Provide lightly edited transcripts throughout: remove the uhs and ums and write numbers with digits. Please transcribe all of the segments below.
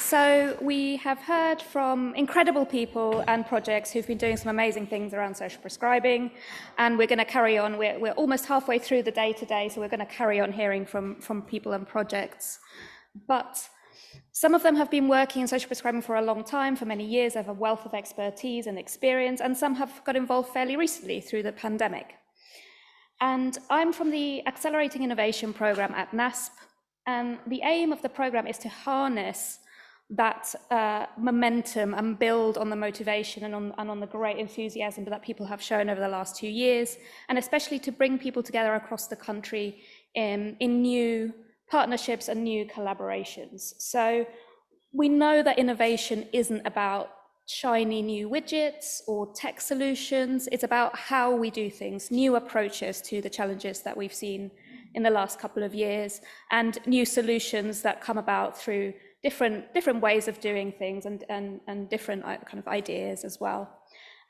So we have heard from incredible people and projects who've been doing some amazing things around social prescribing, and we're going to carry on. We're almost halfway through the day today, so we're going to carry on hearing from people and projects. But some of them have been working in social prescribing for a long time, for many years. They have a wealth of expertise and experience, and some have got involved fairly recently through the pandemic. And I'm from the Accelerating Innovation Programme at NASP, and the aim of the programme is to harness that momentum and build on the motivation and on the great enthusiasm that people have shown over the last 2 years, and especially to bring people together across the country in new partnerships and new collaborations. So we know that innovation isn't about shiny new widgets or tech solutions. It's about how we do things, new approaches to the challenges that we've seen in the last couple of years, and new solutions that come about through different ways of doing things and different kind of ideas as well.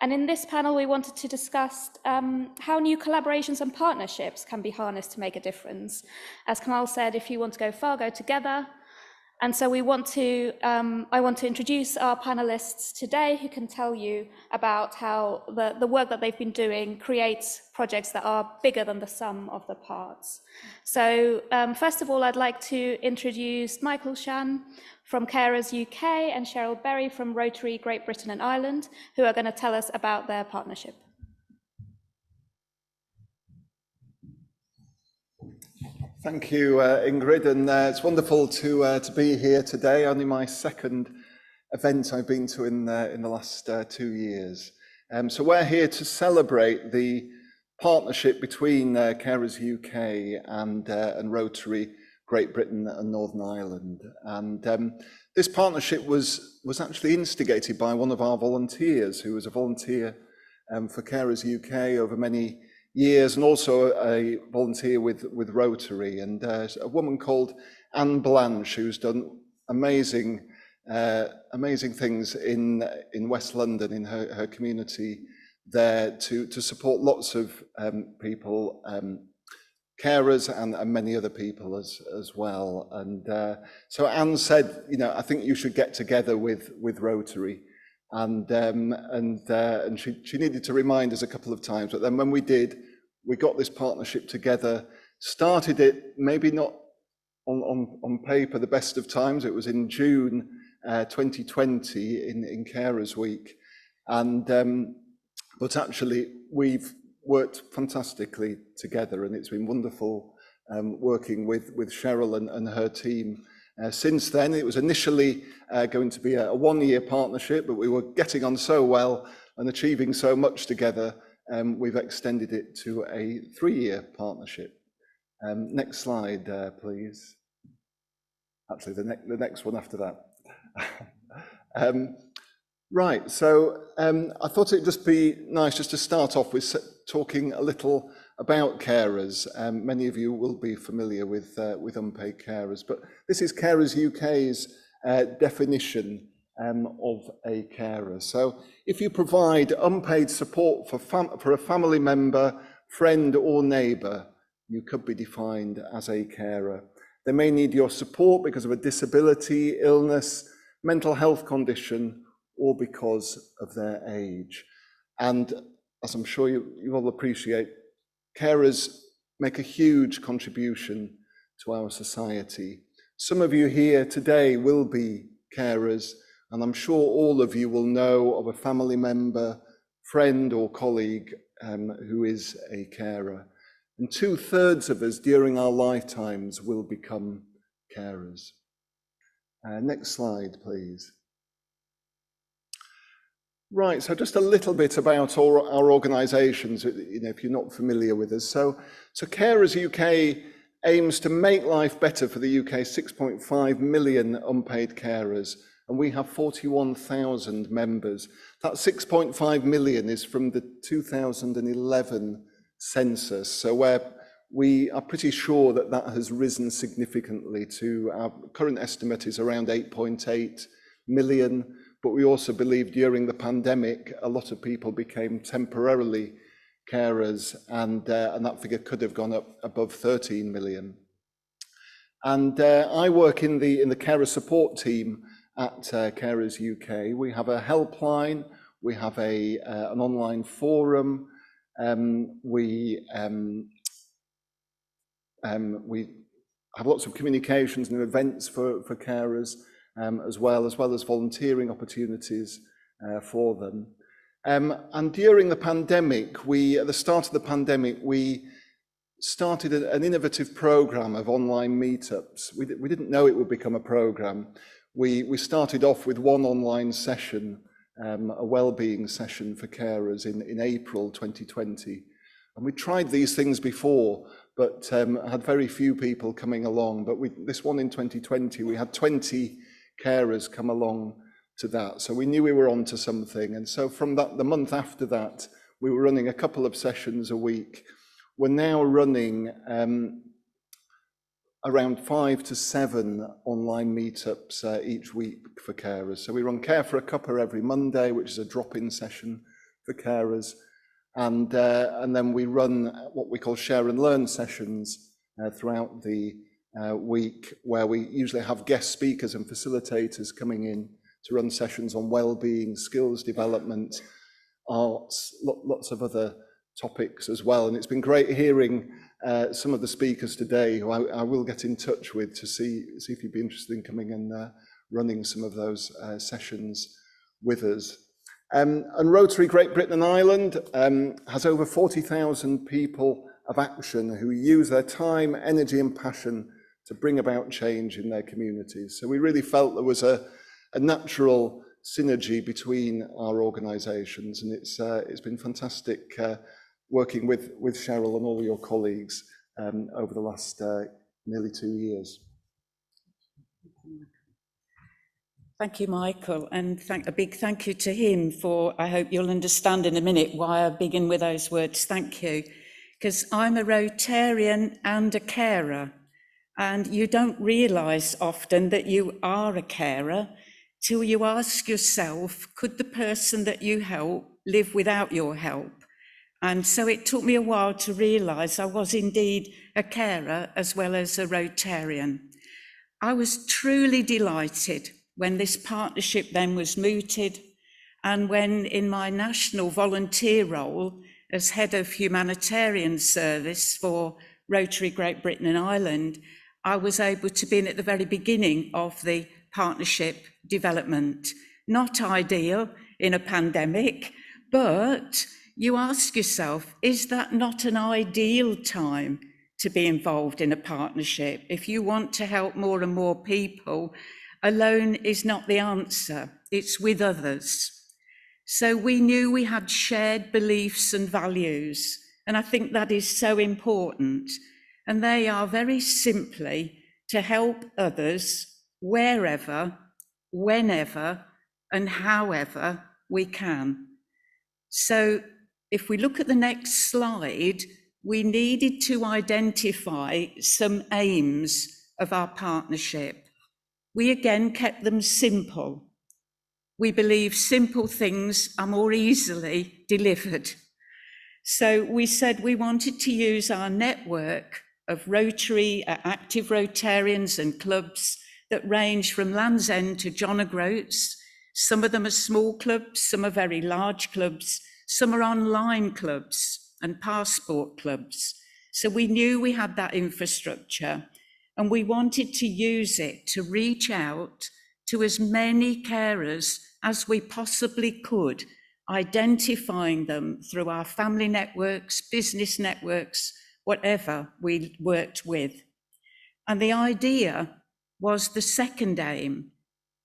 And in this panel, we wanted to discuss how new collaborations and partnerships can be harnessed to make a difference. As Kamal said, if you want to go far, go together. And so I want to introduce our panelists today, who can tell you about how the work that they've been doing creates projects that are bigger than the sum of the parts. So first of all, I'd like to introduce Michael Shann from Carers UK and Cheryle from Rotary, Great Britain and Ireland, who are going to tell us about their partnership. Thank you, Ingrid, and it's wonderful to be here today. Only my second event I've been to in the last 2 years. So we're here to celebrate the partnership between Carers UK and Rotary, Great Britain and Northern Ireland. And this partnership was actually instigated by one of our volunteers, who was a volunteer for Carers UK over many years, and also a volunteer with Rotary, and a woman called Anne Blanche, who's done amazing things in West London, in her community there, to support lots of people, carers and many other people as well. And so Anne said, I think you should get together with Rotary. And she needed to remind us a couple of times, but then when we did, we got this partnership together, started it maybe not on paper the best of times. It was in June 2020 in Carers Week, and but actually we've worked fantastically together, and it's been wonderful working with Cheryle and her team. Since then, it was initially going to be a 1-year partnership, but we were getting on so well and achieving so much together, we've extended it to a 3-year partnership. Next slide, please. Actually, the next one after that. Right, so I thought it'd just be nice just to start off with talking a little about carers. Many of you will be familiar with unpaid carers, but this is Carers UK's definition of a carer. So if you provide unpaid support for a family member, friend or neighbour, you could be defined as a carer. They may need your support because of a disability, illness, mental health condition, or because of their age. And as I'm sure you all appreciate, carers make a huge contribution to our society. Some of you here today will be carers, and I'm sure all of you will know of a family member, friend or colleague who is a carer. And 2/3 of us during our lifetimes will become carers. Next slide, please. Right, so just a little bit about our organisations, if you're not familiar with us. So Carers UK aims to make life better for the UK's 6.5 million unpaid carers, and we have 41,000 members. That 6.5 million is from the 2011 census, so we are pretty sure that has risen significantly to, our current estimate is around 8.8 million, but we also believe during the pandemic, a lot of people became temporarily carers, and that figure could have gone up above 13 million. And I work in the carer support team at Carers UK. We have a helpline, we have an online forum, we have lots of communications and events for carers, as well as volunteering opportunities for them. And during the pandemic, at the start of the pandemic, we started an innovative program of online meetups. We didn't know it would become a program. We started off with one online session, a wellbeing session for carers in April 2020. And we tried these things before, but had very few people coming along. But this one in 2020, we had 20 carers come along to that. So we knew we were onto something. And so from the month after that, we were running a couple of sessions a week. We're now running around 5 to 7 online meetups each week for carers. So we run Care for a Cuppa every Monday, which is a drop-in session for carers. And then we run what we call share and learn sessions throughout the week, where we usually have guest speakers and facilitators coming in to run sessions on well-being, skills development, arts, lots of other topics as well. And it's been great hearing some of the speakers today, who I will get in touch with to see if you'd be interested in coming and running some of those sessions with us. And Rotary Great Britain and Ireland has over 40,000 people of action who use their time, energy and passion to bring about change in their communities. So we really felt there was a natural synergy between our organisations, and it's been fantastic working with Cheryle and all your colleagues over the last nearly 2 years. Thank you, Michael, and a big thank you to him for, I hope you'll understand in a minute why I begin with those words, thank you, because I'm a Rotarian and a carer, and you don't realise often that you are a carer till you ask yourself, could the person that you help live without your help? And so it took me a while to realise I was indeed a carer as well as a Rotarian. I was truly delighted when this partnership then was mooted, and when in my national volunteer role as head of humanitarian service for Rotary Great Britain and Ireland, I was able to be in at the very beginning of the partnership development. Not ideal in a pandemic, but you ask yourself, is that not an ideal time to be involved in a partnership? If you want to help more and more people, alone is not the answer, it's with others. So we knew we had shared beliefs and values, and I think that is so important. And they are very simply to help others wherever, whenever, and however we can. So if we look at the next slide, we needed to identify some aims of our partnership. We again kept them simple. We believe simple things are more easily delivered. So we said we wanted to use our network of Rotary, active Rotarians and clubs that range from Land's End to John O'Groats. Some of them are small clubs, some are very large clubs, some are online clubs and passport clubs. So we knew we had that infrastructure, and we wanted to use it to reach out to as many carers as we possibly could, identifying them through our family networks, business networks, whatever we worked with. And the idea was the second aim,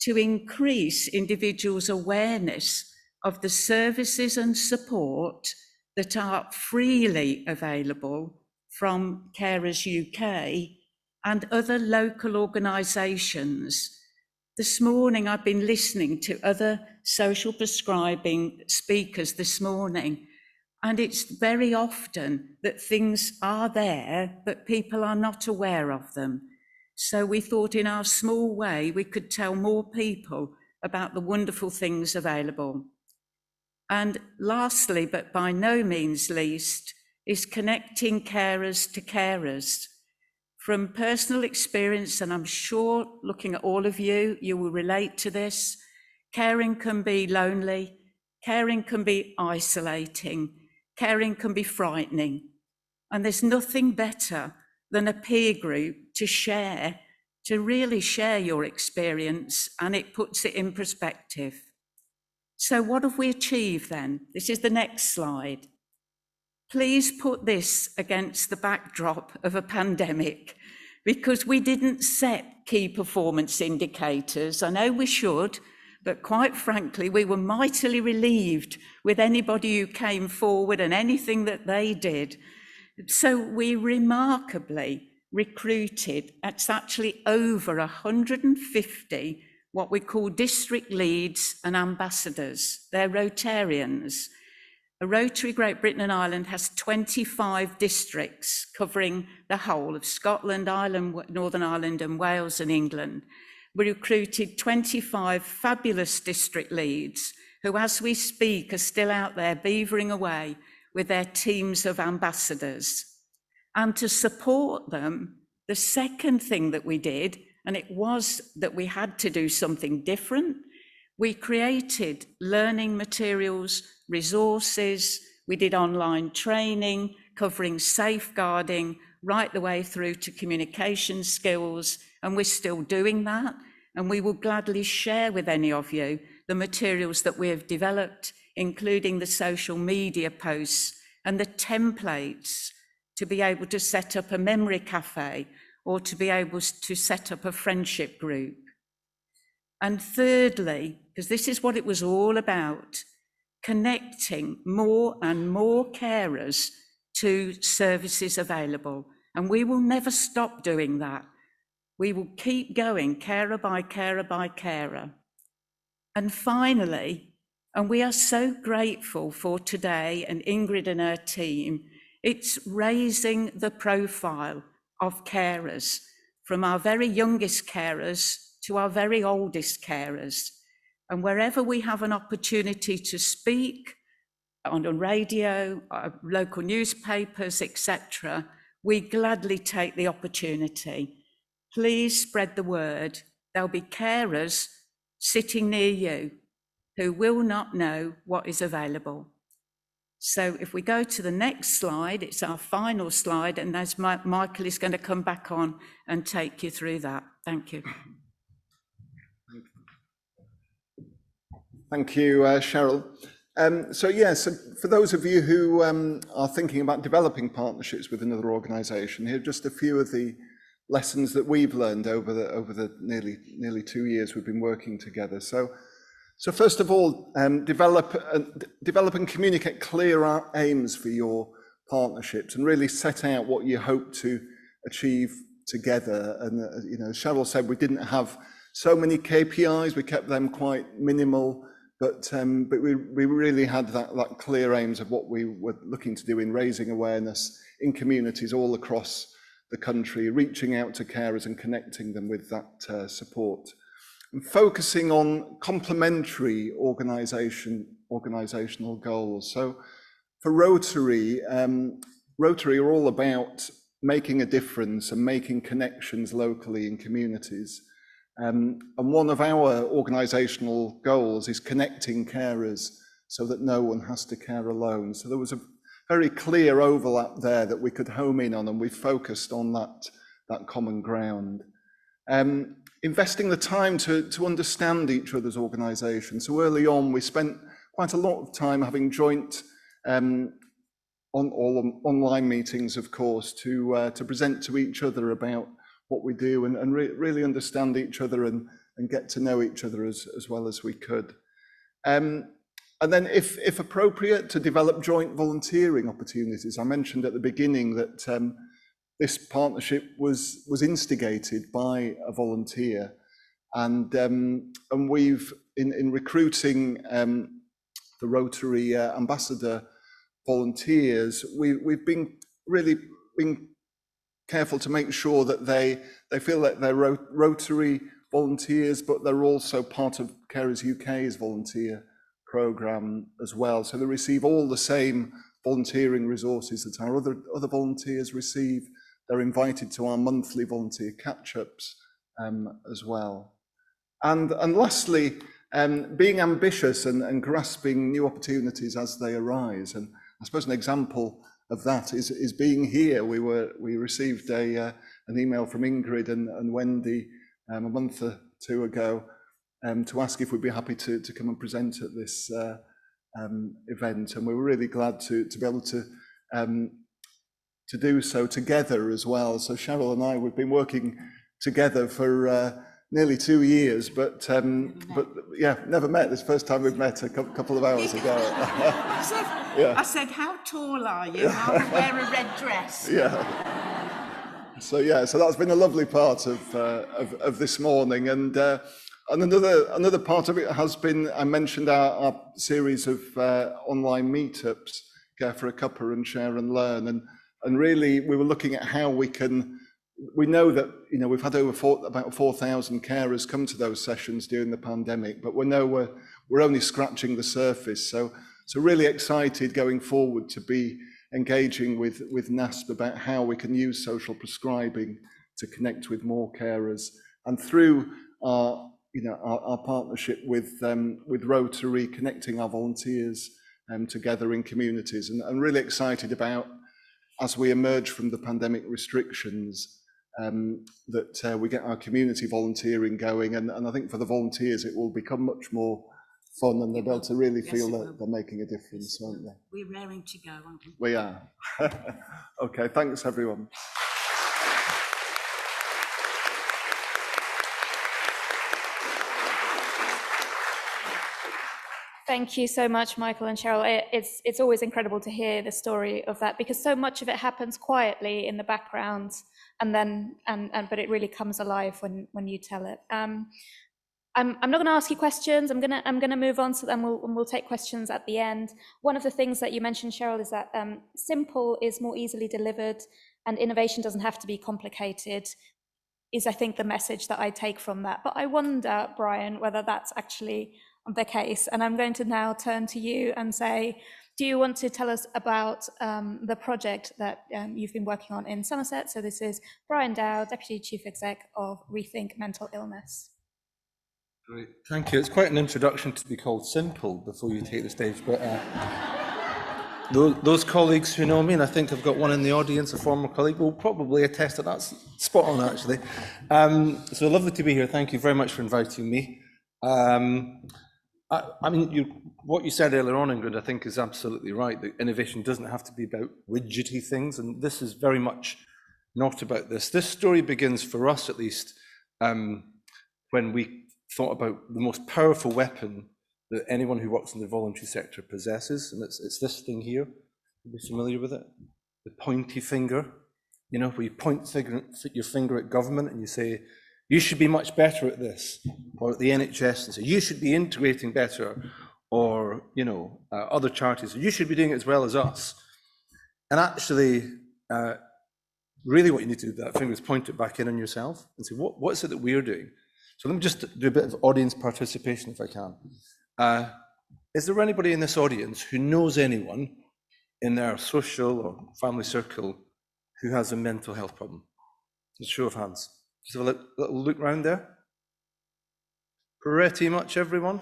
to increase individuals' awareness of the services and support that are freely available from Carers UK and other local organisations. This morning I've been listening to other social prescribing speakers this morning, and it's very often that things are there, but people are not aware of them. So we thought in our small way we could tell more people about the wonderful things available. And lastly, but by no means least, is connecting carers to carers. From personal experience, and I'm sure looking at all of you, you will relate to this, caring can be lonely, caring can be isolating, caring can be frightening. And there's nothing better than a peer group to share, to really share your experience, and it puts it in perspective. So what have we achieved then? This is the next slide. Please put this against the backdrop of a pandemic, because we didn't set key performance indicators. I know we should, but quite frankly, we were mightily relieved with anybody who came forward and anything that they did. So we remarkably recruited, it's actually over 150 what we call district leads and ambassadors. They're Rotarians. A Rotary Great Britain and Ireland has 25 districts covering the whole of Scotland, Ireland, Northern Ireland and Wales and England. We recruited 25 fabulous district leads who, as we speak, are still out there beavering away with their teams of ambassadors. And to support them, the second thing that we did, and it was that we had to do something different, we created learning materials, resources, we did online training covering safeguarding right the way through to communication skills, and we're still doing that. And we will gladly share with any of you the materials that we have developed, including the social media posts and the templates to be able to set up a memory cafe or to be able to set up a friendship group. And thirdly, because this is what it was all about, connecting more and more carers to services available. And we will never stop doing that. We will keep going, carer by carer by carer. And finally, and we are so grateful for today and Ingrid and her team, it's raising the profile of carers, from our very youngest carers to our very oldest carers. And wherever we have an opportunity to speak, on the radio, local newspapers, etc., we gladly take the opportunity. Please spread the word. There'll be carers sitting near you who will not know what is available. So if we go to the next slide, it's our final slide, and as Michael is going to come back on and take you through that. Thank you. Thank you, Cheryle. So for those of you who are thinking about developing partnerships with another organisation, here are just a few of the lessons that we've learned over the nearly 2 years we've been working together. So first of all, develop and communicate clear aims for your partnerships, and really set out what you hope to achieve together. And you know, Cheryle said we didn't have so many KPIs; we kept them quite minimal. But we really had that clear aims of what we were looking to do in raising awareness in communities all across the country, reaching out to carers and connecting them with that support, and focusing on complementary organisational goals. So for Rotary, Rotary are all about making a difference and making connections locally in communities. And one of our organisational goals is connecting carers so that no one has to care alone. So there was a very clear overlap there that we could home in on, and we focused on that common ground. Investing the time to understand each other's organisation. So early on, we spent quite a lot of time having joint online meetings, of course, to present to each other about what we do and really understand each other and get to know each other as well as we could. And then if appropriate, to develop joint volunteering opportunities. I mentioned at the beginning that this partnership was instigated by a volunteer, and we've in recruiting the Rotary ambassador volunteers, we've been careful to make sure that they feel that they're Rotary volunteers, but they're also part of Carers UK's volunteer programme as well. So they receive all the same volunteering resources that our other volunteers receive. they're invited to our monthly volunteer catch-ups as well. And lastly, being ambitious and grasping new opportunities as they arise. And I suppose an example of that is being here. We received an email from Ingrid and Wendy a month or two ago to ask if we'd be happy to come and present at this event, and we were really glad to be able to do so together as well. So Cheryle and I, we've been working together for nearly 2 years, but yeah, never met. This first time we've met a couple of hours ago. I said, how tall are you? I'll wear a red dress. Yeah. So that's been a lovely part of this morning, and another part of it has been, I mentioned our series of online meetups, Care for a Cuppa and Share and Learn, and really we were looking at how we know that we've had over about 4,000 carers come to those sessions during the pandemic, but we know we're only scratching the surface. So really excited going forward to be engaging with NASP about how we can use social prescribing to connect with more carers, and through our partnership with Rotary, connecting our volunteers together in communities, and really excited about, as we emerge from the pandemic restrictions, that we get our community volunteering going, and I think for the volunteers it will become much more fun, and they'll be able to really feel that they're making a difference, won't they? We're raring to go, aren't we? We are. Okay, thanks everyone. Thank you so much, Michael and Cheryle. It's always incredible to hear the story of that, because so much of it happens quietly in the background, but it really comes alive when you tell it. I'm not going to ask you questions. I'm going to move on, so then we'll take questions at the end. One of the things that you mentioned, Cheryle, is that simple is more easily delivered, and innovation doesn't have to be complicated, is I think the message that I take from that. But I wonder, Brian, whether that's actually the case. And I'm going to now turn to you and say, do you want to tell us about the project that you've been working on in Somerset? So this is Brian Dow, Deputy Chief Exec of Rethink Mental Illness. Great, thank you. It's quite an introduction to be called simple before you take the stage, but those colleagues who know me, and I think I've got one in the audience, a former colleague, will probably attest that that's spot on, actually. So lovely to be here. Thank you very much for inviting me. I mean, what you said earlier on, Ingrid, I think is absolutely right, that innovation doesn't have to be about widgety things, and this is very much not about this. This story begins, for us at least, when we thought about the most powerful weapon that anyone who works in the voluntary sector possesses, and it's this thing here. Are you familiar with it? The pointy finger, where you point your finger at government and you say, you should be much better at this, or at the NHS and say, you should be integrating better, or other charities, you should be doing it as well as us. And actually, really what you need to do with that finger is point it back in on yourself and say, what is it that we're doing? So let me just do a bit of audience participation if I can. Is there anybody in this audience who knows anyone in their social or family circle who has a mental health problem? Just show of hands. Just have a little look around there. Pretty much everyone.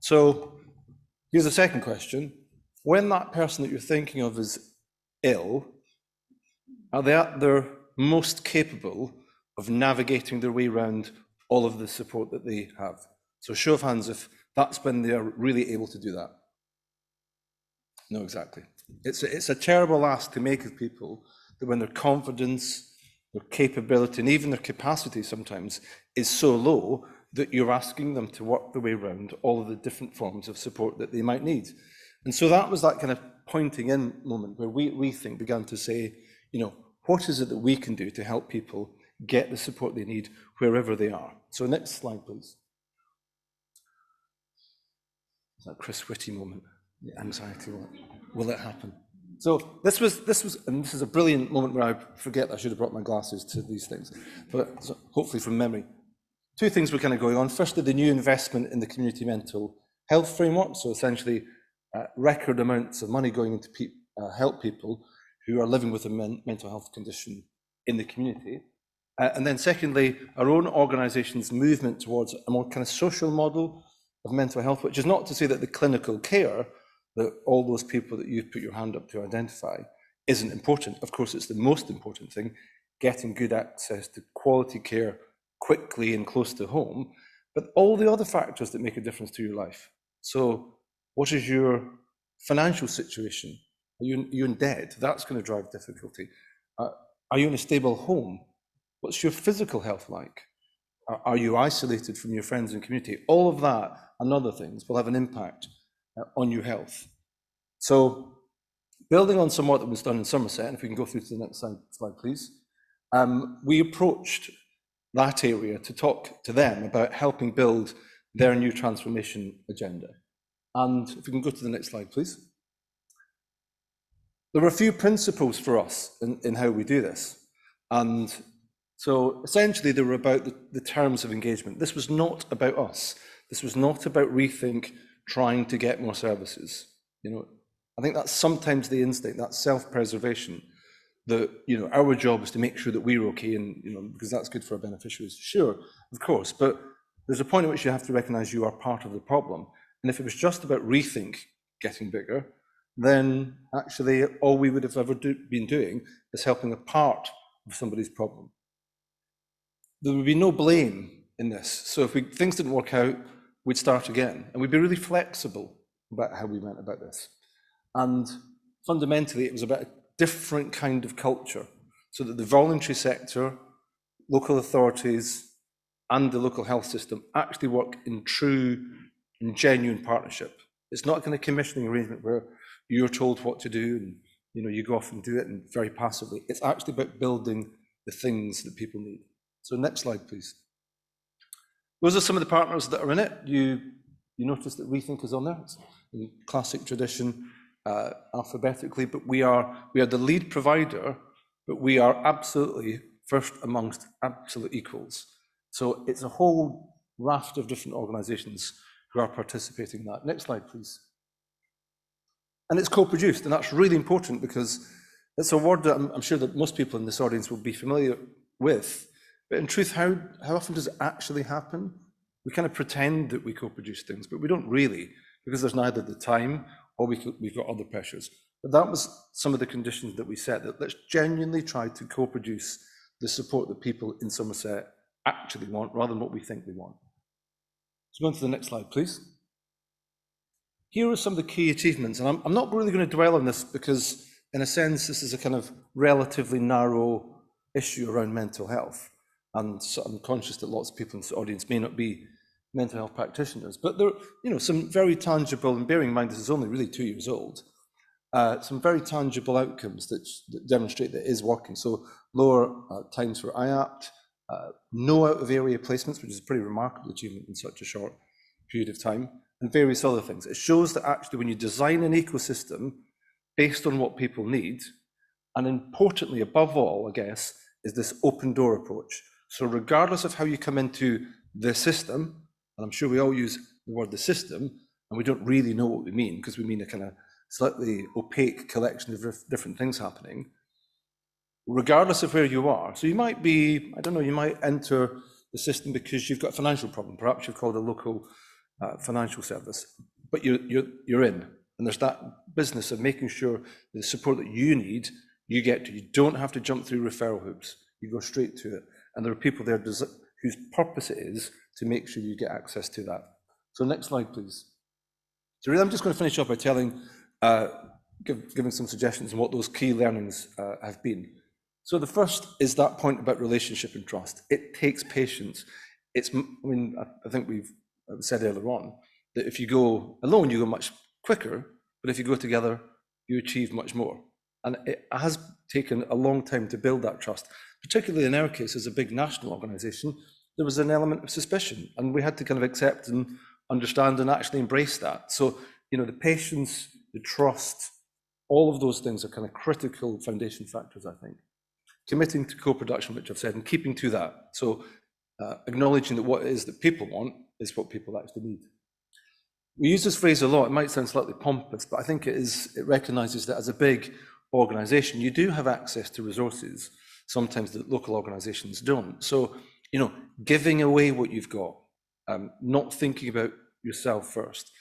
So here's the second question. When that person that you're thinking of is ill, are they at their most capable of navigating their way around all of the support that they have? So show of hands if that's when they are really able to do that. No, exactly. It's a terrible ask to make of people, that when their confidence, their capability, and even their capacity sometimes is so low that you're asking them to work their way around all of the different forms of support that they might need. And so that was that kind of pointing in moment where we think began to say, what is it that we can do to help people get the support they need wherever they are? So next slide, please. That Chris Whitty moment, the anxiety moment. Will it happen? So this was, and this is a brilliant moment where I forget I should have brought my glasses to these things, but so hopefully from memory. Two things were kind of going on. Firstly, the new investment in the community mental health framework. So essentially record amounts of money going into help people who are living with a mental health condition in the community. And then secondly, our own organisation's movement towards a more kind of social model of mental health, which is not to say that the clinical care that all those people that you've put your hand up to identify isn't important. Of course, it's the most important thing, getting good access to quality care quickly and close to home, but all the other factors that make a difference to your life. So what is your financial situation? Are you in debt? That's going to drive difficulty. Are you in a stable home? What's your physical health like? Are you isolated from your friends and community? All of that and other things will have an impact on your health. So building on some work that was done in Somerset, and if we can go through to the next slide, please. We approached that area to talk to them about helping build their new transformation agenda. And if we can go to the next slide, please. There were a few principles for us in how we do this. And so essentially they were about the terms of engagement. This was not about us. This was not about Rethink trying to get more services. You know, I think that's sometimes the instinct, that self-preservation, that, you know, our job is to make sure that we're okay, and, you know, because that's good for our beneficiaries. Sure, of course, but there's a point at which you have to recognise you are part of the problem. And if it was just about Rethink getting bigger, then actually all we would have ever been doing is helping a part of somebody's problem. There would be no blame in this. So if things didn't work out, we'd start again. And we'd be really flexible about how we went about this. And fundamentally, it was about a different kind of culture, so that the voluntary sector, local authorities, and the local health system actually work in true and genuine partnership. It's not a kind of commissioning arrangement where you're told what to do and, you know, you go off and do it, and very passively. It's actually about building the things that people need. So next slide, please. Those are some of the partners that are in it. You notice that Rethink is on there. It's in classic tradition, alphabetically, but we are the lead provider, but we are absolutely first amongst absolute equals. So it's a whole raft of different organisations who are participating in that. Next slide, please. And it's co-produced, and that's really important because it's a word that I'm sure that most people in this audience will be familiar with. But in truth, how often does it actually happen? We kind of pretend that we co-produce things, but we don't really, because there's neither the time or we've got other pressures. But that was some of the conditions that we set, that let's genuinely try to co-produce the support that people in Somerset actually want, rather than what we think they want. So go on to the next slide, please. Here are some of the key achievements, and I'm not really going to dwell on this because, in a sense, this is a kind of relatively narrow issue around mental health. And so I'm conscious that lots of people in this audience may not be mental health practitioners, but there are, you know, some very tangible, and bearing in mind this is only really 2 years old, some very tangible outcomes that demonstrate that it is working. So lower times for IAPT, no out-of-area placements, which is a pretty remarkable achievement in such a short period of time, and various other things. It shows that actually when you design an ecosystem based on what people need, and importantly, above all, I guess, is this open door approach. So regardless of how you come into the system, and I'm sure we all use the word the system, and we don't really know what we mean, because we mean a kind of slightly opaque collection of different things happening, regardless of where you are. So you might be, I don't know, you might enter the system because you've got a financial problem. Perhaps you've called a local financial service, but you're in. And there's that business of making sure the support that you need, you get to. You don't have to jump through referral hoops. You go straight to it. And there are people there whose purpose it is to make sure you get access to that. So next slide, please. So really, I'm just going to finish up by telling, giving some suggestions on what those key learnings have been. So the first is that point about relationship and trust. It takes patience. I think we've said earlier on that if you go alone, you go much quicker, but if you go together, you achieve much more. And it has taken a long time to build that trust, particularly in our case, as a big national organisation. There was an element of suspicion, and we had to kind of accept and understand and actually embrace that. So, you know, the patience, the trust, all of those things are kind of critical foundation factors, I think. Committing to co-production, which I've said, and keeping to that. So acknowledging that what it is that people want is what people actually need. We use this phrase a lot. It might sound slightly pompous, but I think it recognises that as a big organisation, you do have access to resources, sometimes that local organisations don't. So, you know, giving away what you've got, not thinking about yourself first,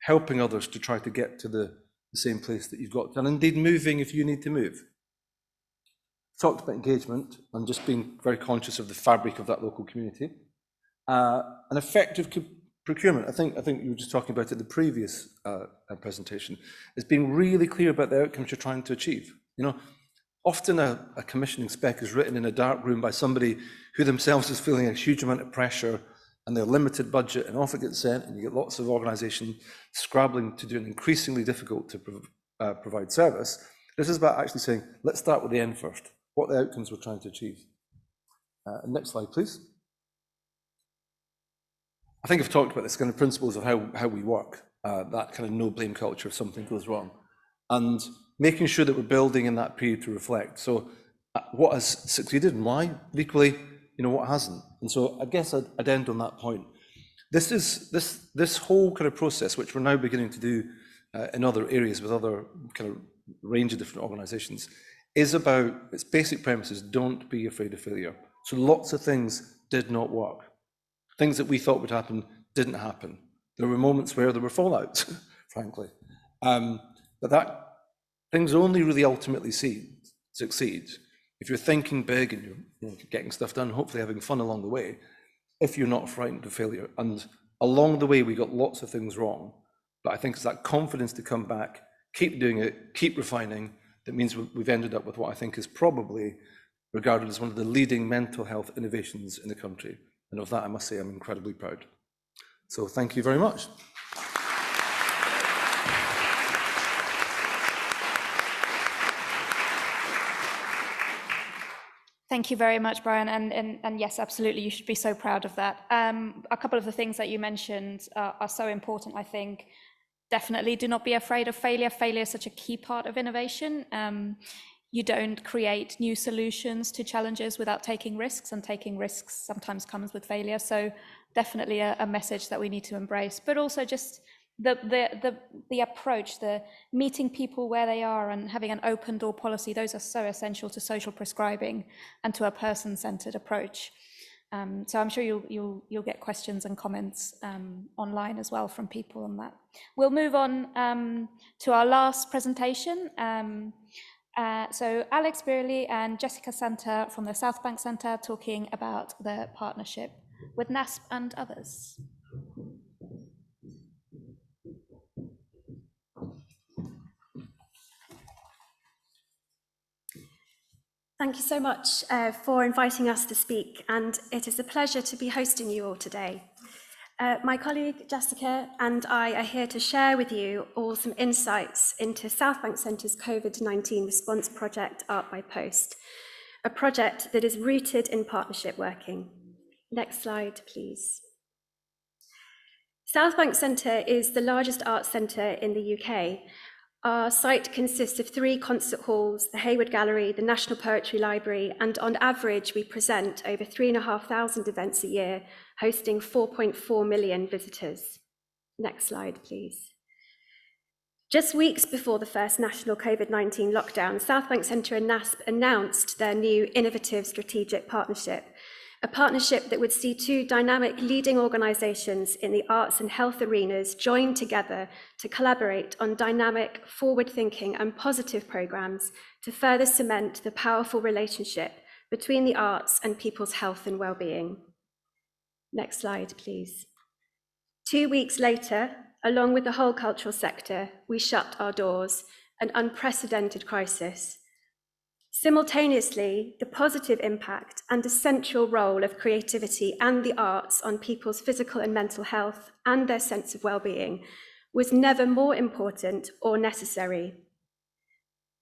helping others to try to get to the same place that you've got, and indeed moving if you need to move. Talked about engagement and just being very conscious of the fabric of that local community. An effective procurement, I think you were just talking about it in the previous presentation, is being really clear about the outcomes you're trying to achieve. You know, often a commissioning spec is written in a dark room by somebody who themselves is feeling a huge amount of pressure and their limited budget, and off it gets sent, and you get lots of organisations scrabbling to do an increasingly difficult to provide service. This is about actually saying, let's start with the end first, what the outcomes we're trying to achieve. Next slide, please. I think I've talked about this kind of principles of how we work, that kind of no blame culture if something goes wrong, and making sure that we're building in that period to reflect. So what has succeeded and why, but equally, you know, what hasn't. And so I guess I'd end on that point. This whole kind of process, which we're now beginning to do in other areas with other kind of range of different organisations, is about its basic premises: don't be afraid of failure. So lots of things did not work. Things that we thought would happen didn't happen. There were moments where there were fallouts, frankly. But that things only really ultimately succeed if you're thinking big and you're getting stuff done, hopefully having fun along the way, if you're not frightened of failure. And along the way, we got lots of things wrong. But I think it's that confidence to come back, keep doing it, keep refining, that means we've ended up with what I think is probably regarded as one of the leading mental health innovations in the country. And of that, I must say, I'm incredibly proud. So thank you very much. Thank you very much, Brian, and yes, absolutely, you should be so proud of that. A couple of the things that you mentioned are so important, I think. Definitely do not be afraid of failure. Failure is such a key part of innovation. You don't create new solutions to challenges without taking risks, and taking risks sometimes comes with failure. So definitely a message that we need to embrace, but also just the approach, the meeting people where they are and having an open door policy. Those are so essential to social prescribing and to a person-centered approach. So I'm sure you'll get questions and comments online as well from people on that. We'll move on to our last presentation. So Alex Brierley and Jessica Santer from the Southbank Centre talking about the partnership with NASP and others. Thank you so much for inviting us to speak, and it is a pleasure to be hosting you all today. My colleague Jessica and I are here to share with you all some insights into Southbank Centre's COVID-19 response project, Art by Post, a project that is rooted in partnership working. Next slide, please. Southbank Centre is the largest arts centre in the UK. Our site consists of 3 concert halls, the Hayward Gallery, the National Poetry Library, and on average we present over 3,500 events a year, hosting 4.4 million visitors. Next slide, please. Just weeks before the first national COVID-19 lockdown, Southbank Centre and NASP announced their new innovative strategic partnership, a partnership that would see 2 dynamic leading organisations in the arts and health arenas join together to collaborate on dynamic, forward-thinking and positive programmes to further cement the powerful relationship between the arts and people's health and well-being. Next slide, please. 2 weeks later, along with the whole cultural sector, we shut our doors, an unprecedented crisis. Simultaneously, the positive impact and essential role of creativity and the arts on people's physical and mental health and their sense of well-being was never more important or necessary.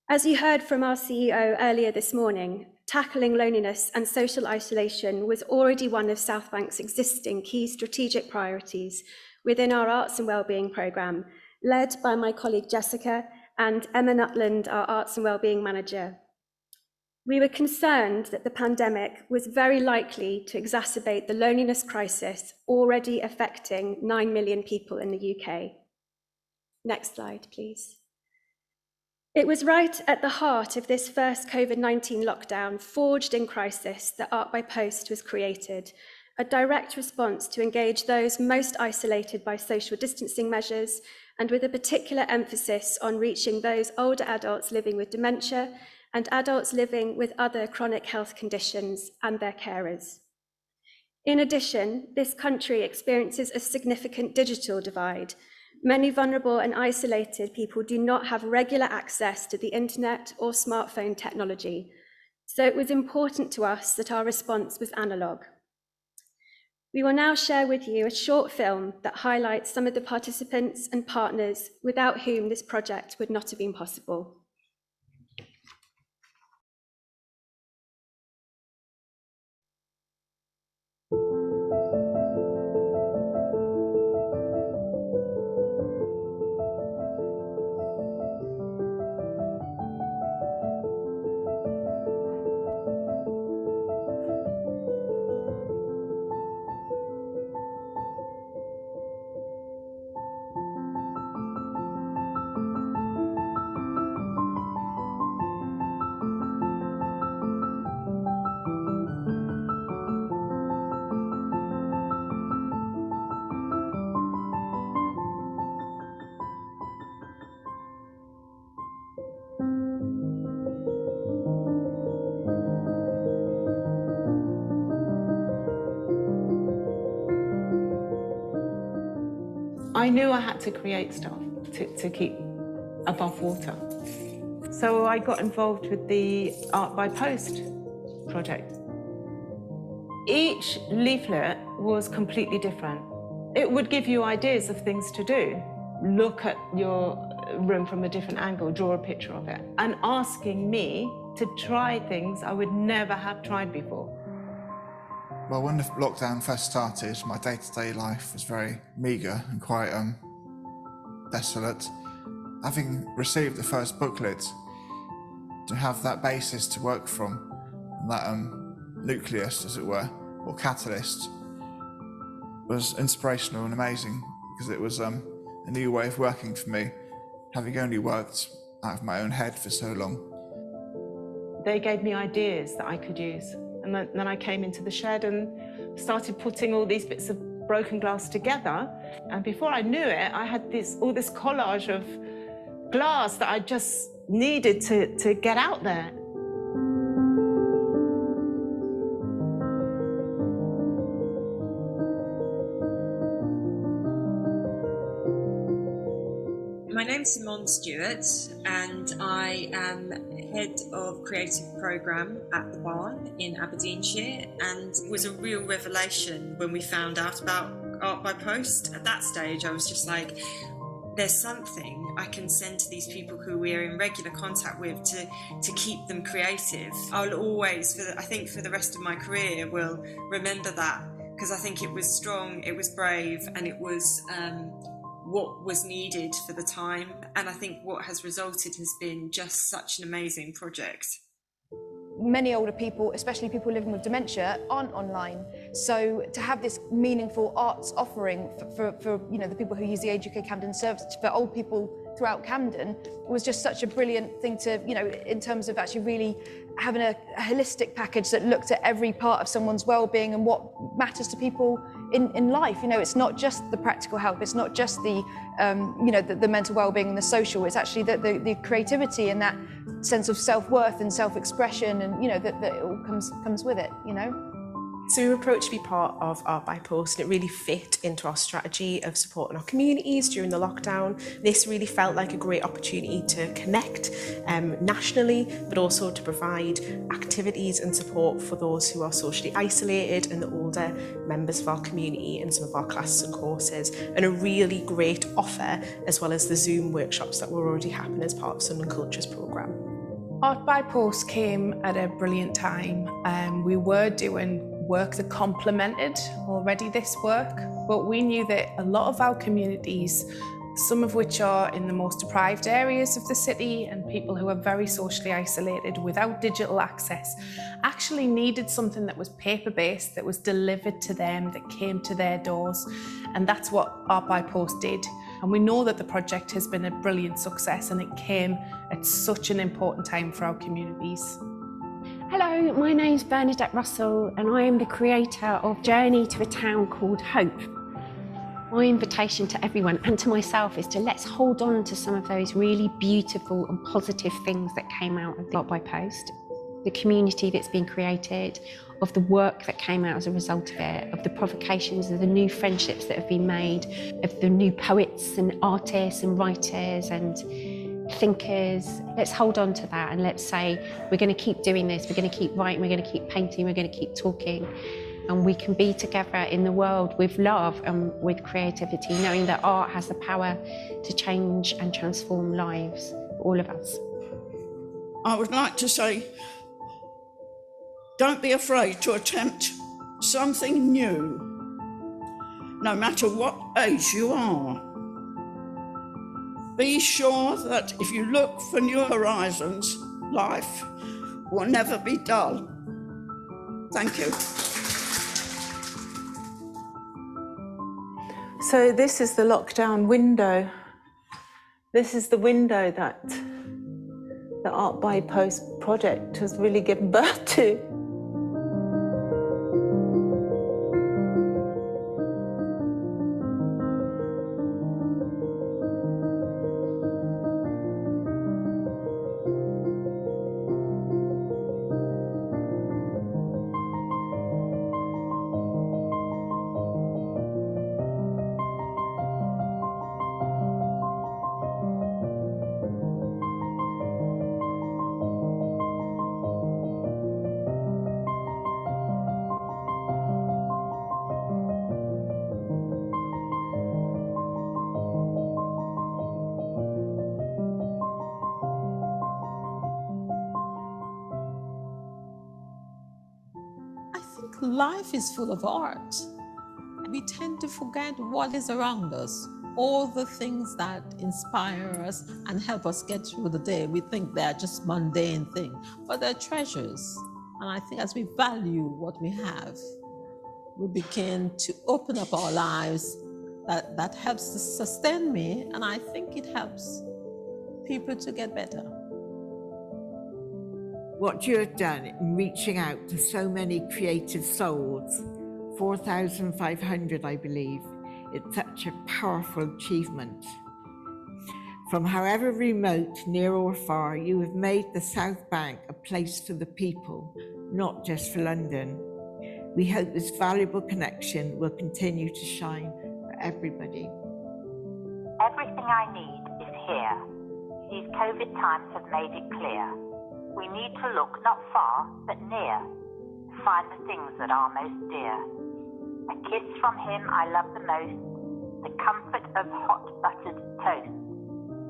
As you heard from our CEO earlier this morning, tackling loneliness and social isolation was already one of Southbank's existing key strategic priorities within our Arts and Wellbeing programme, led by my colleague Jessica and Emma Nutland, our Arts and Wellbeing Manager. We were concerned that the pandemic was very likely to exacerbate the loneliness crisis already affecting 9 million people in the UK. Next slide, please. It was right at the heart of this first COVID-19 lockdown, forged in crisis, that Art by Post was created, a direct response to engage those most isolated by social distancing measures, and with a particular emphasis on reaching those older adults living with dementia and adults living with other chronic health conditions and their carers. In addition, this country experiences a significant digital divide. Many vulnerable and isolated people do not have regular access to the internet or smartphone technology, so it was important to us that our response was analogue. We will now share with you a short film that highlights some of the participants and partners without whom this project would not have been possible. I knew I had to create stuff to keep above water. So I got involved with the Art by Post project. Each leaflet was completely different. It would give you ideas of things to do. Look at your room from a different angle, draw a picture of it, and asking me to try things I would never have tried before. Well, when the lockdown first started, my day-to-day life was very meagre and quite desolate. Having received the first booklet, to have that basis to work from, and that nucleus, as it were, or catalyst, was inspirational and amazing, because it was a new way of working for me, having only worked out of my own head for so long. They gave me ideas that I could use. And then I came into the shed and started putting all these bits of broken glass together. And before I knew it, I had all this collage of glass that I just needed to get out there. My name's Simone Stewart, and I am Head of Creative Programme at the Barn in Aberdeenshire, and it was a real revelation when we found out about Art by Post. At that stage, I was just like, there's something I can send to these people who we're in regular contact with to keep them creative. I'll always, I think for the rest of my career, will remember that, because I think it was strong, it was brave, and it was what was needed for the time, and I think what has resulted has been just such an amazing project. Many older people, especially people living with dementia, aren't online. So to have this meaningful arts offering for the people who use the Age UK Camden service for old people throughout Camden was just such a brilliant thing to, in terms of actually really having a holistic package that looked at every part of someone's well-being and what matters to people in life. It's not just the practical help, it's not just the the mental well-being and the social, it's actually the creativity and that sense of self-worth and self-expression, and that it all comes with it. So we were approached to be part of Art by Post, and it really fit into our strategy of supporting our communities during the lockdown. This really felt like a great opportunity to connect nationally, but also to provide activities and support for those who are socially isolated and the older members of our community in some of our classes and courses, and a really great offer, as well as the Zoom workshops that were already happening as part of Sunderland Culture's programme. Art by Post came at a brilliant time. We were doing work that complemented already this work, but we knew that a lot of our communities, some of which are in the most deprived areas of the city and people who are very socially isolated without digital access, actually needed something that was paper-based, that was delivered to them, that came to their doors. And that's what Art by Post did. And we know that the project has been a brilliant success, and it came It's such an important time for our communities. Hello, my name's Bernadette Russell and I am the creator of Journey to a Town Called Hope. My invitation to everyone and to myself is to let's hold on to some of those really beautiful and positive things that came out of the Art by Post, the community that's been created, of the work that came out as a result of it, of the provocations, of the new friendships that have been made, of the new poets and artists and writers and thinkers. Let's hold on to that and let's say we're going to keep doing this, we're going to keep writing, we're going to keep painting, we're going to keep talking, and we can be together in the world with love and with creativity, knowing that art has the power to change and transform lives for all of us. I would like to say, don't be afraid to attempt something new, no matter what age you are. Be sure that if you look for new horizons, life will never be dull. Thank you. So this is the lockdown window. This is the window that the Art by Post project has really given birth to. Life is full of art. We tend to forget what is around us, all the things that inspire us and help us get through the day. We think they're just mundane things, but they're treasures. And I think as we value what we have, we begin to open up our lives. That helps to sustain me, and I think it helps people to get better. What you have done in reaching out to so many creative souls, 4,500 I believe, it's such a powerful achievement. From however remote, near or far, you have made the South Bank a place for the people, not just for London. We hope this valuable connection will continue to shine for everybody. Everything I need is here. These COVID times have made it clear. We need to look not far, but near, to find the things that are most dear. A kiss from him I love the most, the comfort of hot buttered toast,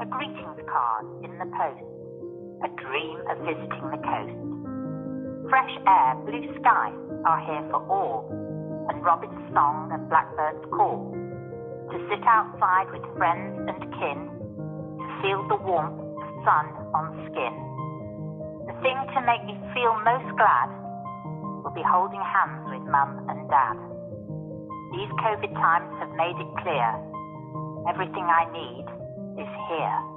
a greetings card in the post, a dream of visiting the coast. Fresh air, blue skies are here for all, and robin's song and blackbird's call. To sit outside with friends and kin, to feel the warmth of sun on skin. The thing to make me feel most glad will be holding hands with Mum and Dad. These COVID times have made it clear, everything I need is here.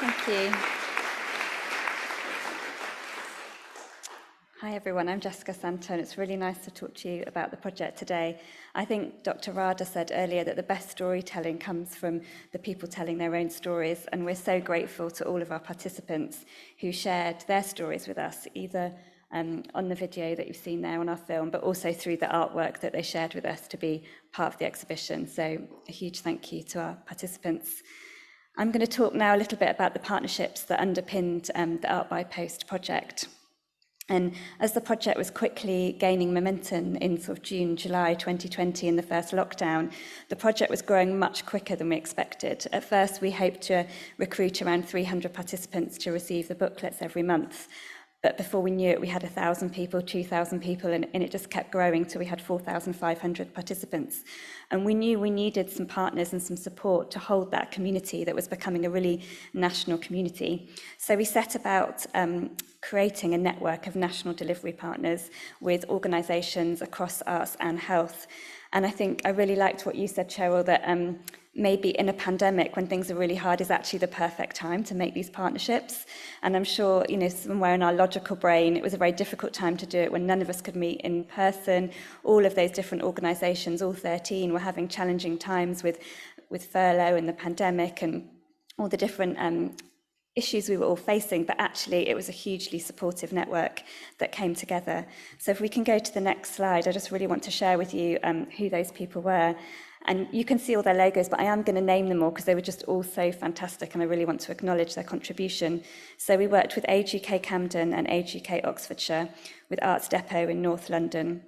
Thank you. Hi everyone, I'm Jessica Santer and it's really nice to talk to you about the project today. I think Dr. Rada said earlier that the best storytelling comes from the people telling their own stories, and we're so grateful to all of our participants who shared their stories with us, either on the video that you've seen there on our film, but also through the artwork that they shared with us to be part of the exhibition. So a huge thank you to our participants. I'm going to talk now a little bit about the partnerships that underpinned the Art by Post project. And as the project was quickly gaining momentum in sort of June, July 2020 in the first lockdown, the project was growing much quicker than we expected. At first, we hoped to recruit around 300 participants to receive the booklets every month. But before we knew it, we had 1,000 people, 2,000 people, and it just kept growing till we had 4,500 participants. And we knew we needed some partners and some support to hold that community that was becoming a really national community. So we set about creating a network of national delivery partners with organisations across arts and health. And I think I really liked what you said, Cheryle, that maybe in a pandemic when things are really hard is actually the perfect time to make these partnerships. And I'm sure, you know, somewhere in our logical brain, it was a very difficult time to do it when none of us could meet in person. All of those different organisations, all 13, were having challenging times with furlough and the pandemic and all the different issues we were all facing, but actually it was a hugely supportive network that came together. So if we can go to the next slide, I just really want to share with you who those people were. And you can see all their logos, but I am going to name them all because they were just all so fantastic and I really want to acknowledge their contribution. So we worked with Age UK Camden and Age UK Oxfordshire, with Arts Depot in North London,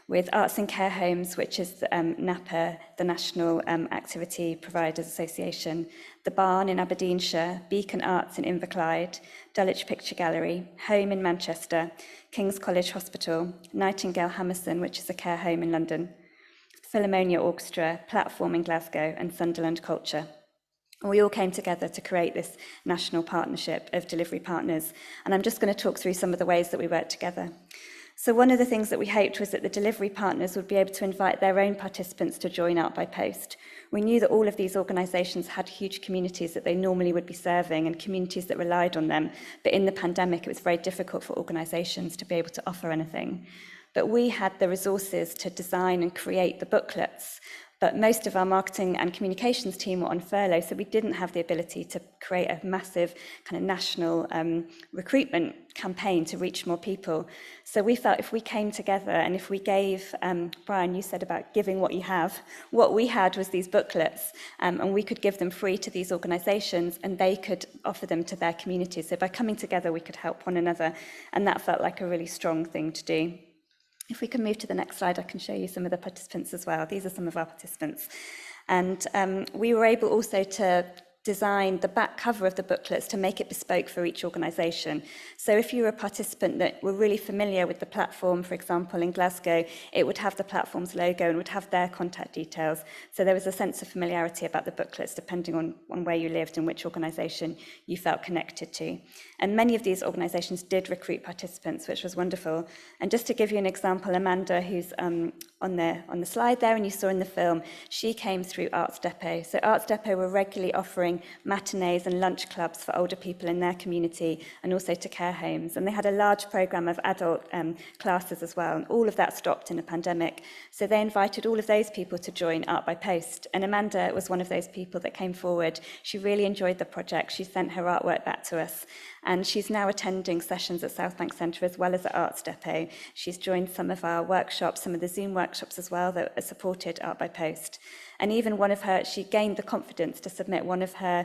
with Arts and Care Homes, which is NAPA, the National Activity Providers Association, The Barn in Aberdeenshire, Beacon Arts in Inverclyde, Dulwich Picture Gallery, Home in Manchester, King's College Hospital, Nightingale Hammerson, which is a care home in London, Philharmonia Orchestra, Platform in Glasgow, and Sunderland Culture. And we all came together to create this national partnership of delivery partners. And I'm just going to talk through some of the ways that we worked together. So one of the things that we hoped was that the delivery partners would be able to invite their own participants to join Art by Post. We knew that all of these organisations had huge communities that they normally would be serving and communities that relied on them. But in the pandemic, it was very difficult for organisations to be able to offer anything. But we had the resources to design and create the booklets. But most of our marketing and communications team were on furlough, so we didn't have the ability to create a massive kind of national recruitment campaign to reach more people. So we felt if we came together and if we gave, Brian, you said about giving what you have, what we had was these booklets, and we could give them free to these organisations and they could offer them to their communities. So by coming together, we could help one another, and that felt like a really strong thing to do. If we can move to the next slide, I can show you some of the participants as well. These are some of our participants. And we were able also to design the back cover of the booklets to make it bespoke for each organisation. So if you were a participant that were really familiar with the platform, for example, in Glasgow, it would have the platform's logo and would have their contact details. So there was a sense of familiarity about the booklets depending on where you lived and which organisation you felt connected to. And many of these organisations did recruit participants, which was wonderful. And just to give you an example, Amanda, who's on the slide there and you saw in the film, she came through Arts Depot. So Arts Depot were regularly offering matinees and lunch clubs for older people in their community and also to care homes. And they had a large programme of adult classes as well. And all of that stopped in a pandemic. So they invited all of those people to join Art by Post. And Amanda was one of those people that came forward. She really enjoyed the project. She sent her artwork back to us. And she's now attending sessions at Southbank Centre as well as at Arts Depot. She's joined some of our workshops, some of the Zoom workshops as well that supported Art by Post. And even she gained the confidence to submit one of her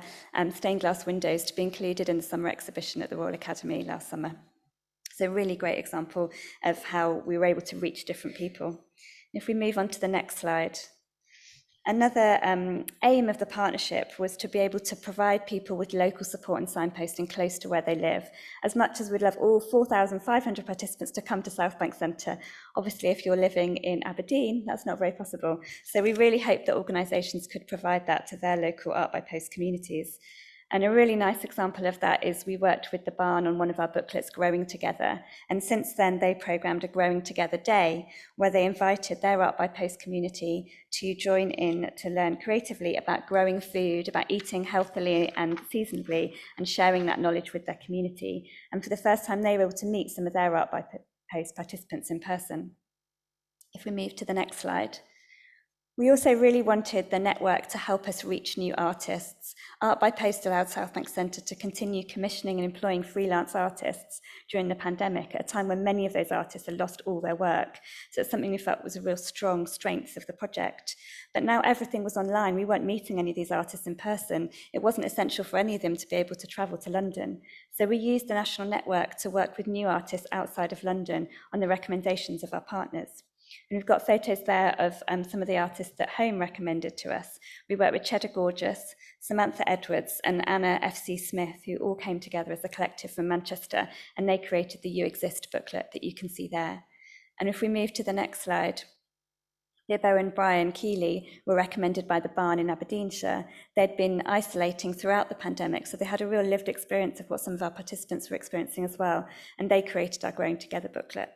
stained glass windows to be included in the summer exhibition at the Royal Academy last summer. So a really great example of how we were able to reach different people. If we move on to the next slide. Another aim of the partnership was to be able to provide people with local support and signposting close to where they live. As much as we'd love all 4,500 participants to come to Southbank Centre, obviously if you're living in Aberdeen, that's not very possible. So we really hope that organisations could provide that to their local Art by Post communities. And a really nice example of that is we worked with the Barn on one of our booklets, Growing Together. And since then, they programmed a Growing Together Day, where they invited their Art by Post community to join in to learn creatively about growing food, about eating healthily and seasonably, and sharing that knowledge with their community. And for the first time, they were able to meet some of their Art by Post participants in person. If we move to the next slide. We also really wanted the network to help us reach new artists. Art by Post allowed Southbank Centre to continue commissioning and employing freelance artists during the pandemic at a time when many of those artists had lost all their work. So it's something we felt was a real strong strength of the project. But now everything was online. We weren't meeting any of these artists in person. It wasn't essential for any of them to be able to travel to London. So we used the national network to work with new artists outside of London on the recommendations of our partners. And we've got photos there of some of the artists that Home recommended to us. We worked with Cheddar Gorgeous, Samantha Edwards and Anna F.C. Smith, who all came together as a collective from Manchester, and they created the You Exist booklet that you can see there. And if we move to the next slide, Abreu and Brian Keeley were recommended by the Barn in Aberdeenshire. They'd been isolating throughout the pandemic, so they had a real lived experience of what some of our participants were experiencing as well, and they created our Growing Together booklet.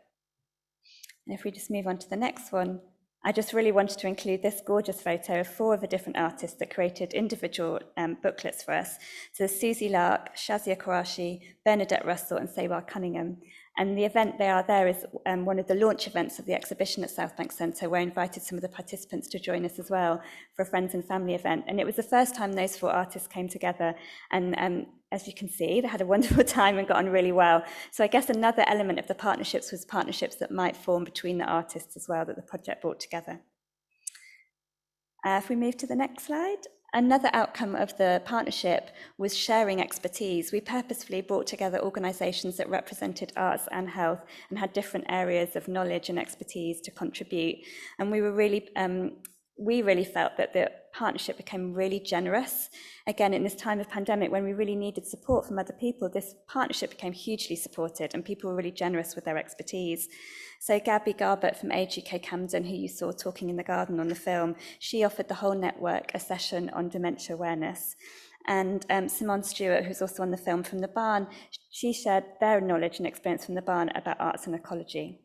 And if we just move on to the next one, I just really wanted to include this gorgeous photo of 4 of the different artists that created individual booklets for us. So Susie Lark, Shazia Qureshi, Bernadette Russell and Sewar Cunningham. And the event they are there is one of the launch events of the exhibition at Southbank Centre, where I invited some of the participants to join us as well for a friends and family event. And it was the first time those 4 artists came together. And as you can see, they had a wonderful time and got on really well. So I guess another element of the partnerships was partnerships that might form between the artists as well that the project brought together. If we move to the next slide. Another outcome of the partnership was sharing expertise. We purposefully brought together organisations that represented arts and health and had different areas of knowledge and expertise to contribute. And we really felt that the partnership became really generous. Again, in this time of pandemic, when we really needed support from other people, this partnership became hugely supported and people were really generous with their expertise. So Gabby Garbett from Age UK Camden, who you saw talking in the garden on the film, she offered the whole network a session on dementia awareness. And Simone Stewart, who's also on the film from the Barn, she shared their knowledge and experience from the Barn about arts and ecology.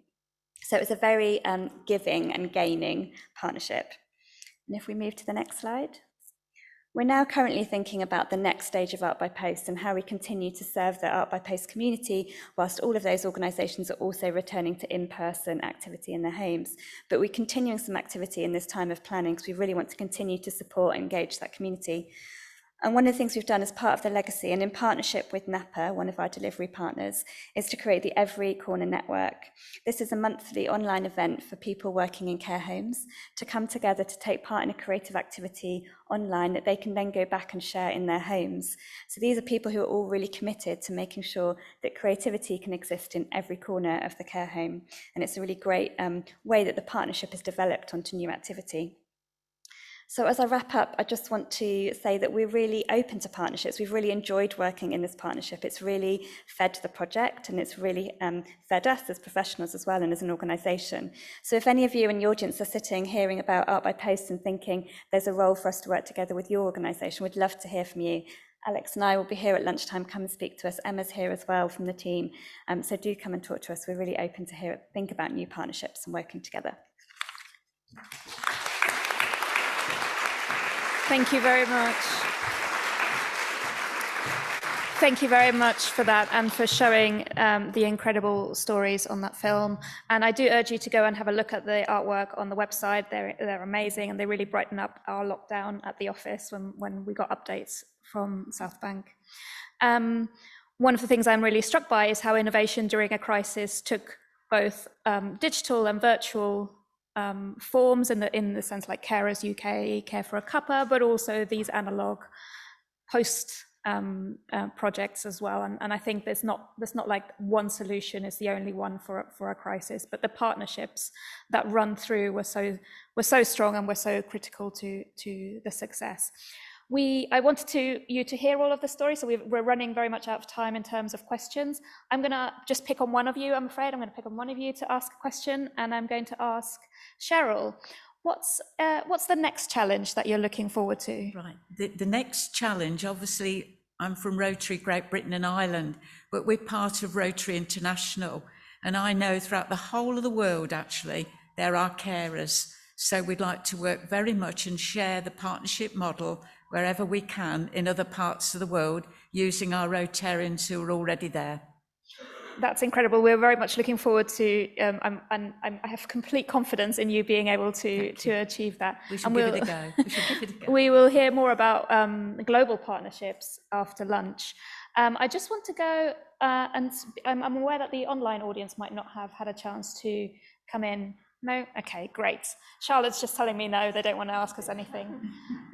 So it was a very giving and gaining partnership. And if we move to the next slide. We're now currently thinking about the next stage of Art by Post and how we continue to serve the Art by Post community whilst all of those organisations are also returning to in-person activity in their homes. But we're continuing some activity in this time of planning because we really want to continue to support and engage that community. And one of the things we've done as part of the legacy and in partnership with NAPA, one of our delivery partners, is to create the Every Corner Network. This is a monthly online event for people working in care homes to come together to take part in a creative activity online that they can then go back and share in their homes. So these are people who are all really committed to making sure that creativity can exist in every corner of the care home. And it's a really great way that the partnership has developed onto new activity. So as I wrap up, I just want to say that we're really open to partnerships. We've really enjoyed working in this partnership. It's really fed the project and it's really fed us as professionals as well and as an organisation. So if any of you in the audience are sitting hearing about Art by Post and thinking there's a role for us to work together with your organisation, we'd love to hear from you. Alex and I will be here at lunchtime. Come and speak to us. Emma's here as well from the team. So do come and talk to us. We're really open to think about new partnerships and working together. Thank you very much. Thank you very much for that and for showing the incredible stories on that film. And I do urge you to go and have a look at the artwork on the website. They're amazing and they really brighten up our lockdown at the office when we got updates from Southbank. One of the things I'm really struck by is how innovation during a crisis took both digital and virtual forms in the sense like Carers UK, Care for a Cuppa, but also these analog post projects as well. And I think there's not like one solution is the only one for a crisis, but the partnerships that run through were so strong and were so critical to the success. I wanted you to hear all of the stories, so we're running very much out of time in terms of questions. I'm going to just pick on one of you, I'm afraid. I'm going to pick on one of you to ask a question, and I'm going to ask Cheryle, what's the next challenge that you're looking forward to? Right, the next challenge, obviously, I'm from Rotary Great Britain and Ireland, but we're part of Rotary International, and I know throughout the whole of the world, actually, there are carers. So we'd like to work very much and share the partnership model wherever we can in other parts of the world, using our Rotarians who are already there. That's incredible. We're very much looking forward to, I have complete confidence in you being able to achieve that. We should give it a go. We should give it a go. We will hear more about global partnerships after lunch. I just want to go, and I'm aware that the online audience might not have had a chance to come in. No? Okay, great. Charlotte's just telling me no, they don't want to ask us anything.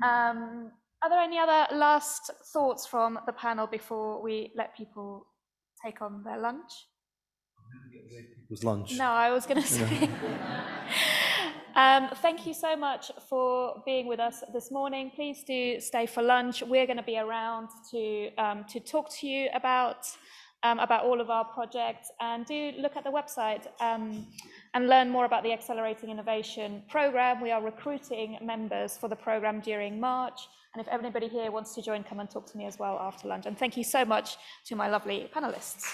Are there any other last thoughts from the panel before we let people take on their lunch? It was lunch. No, I was going to say. Thank you so much for being with us this morning. Please do stay for lunch. We're going to be around to talk to you about all of our projects, and do look at the website and learn more about the Accelerating Innovation programme. We are recruiting members for the programme during March, and if anybody here wants to join, come and talk to me as well after lunch. And thank you so much to my lovely panellists.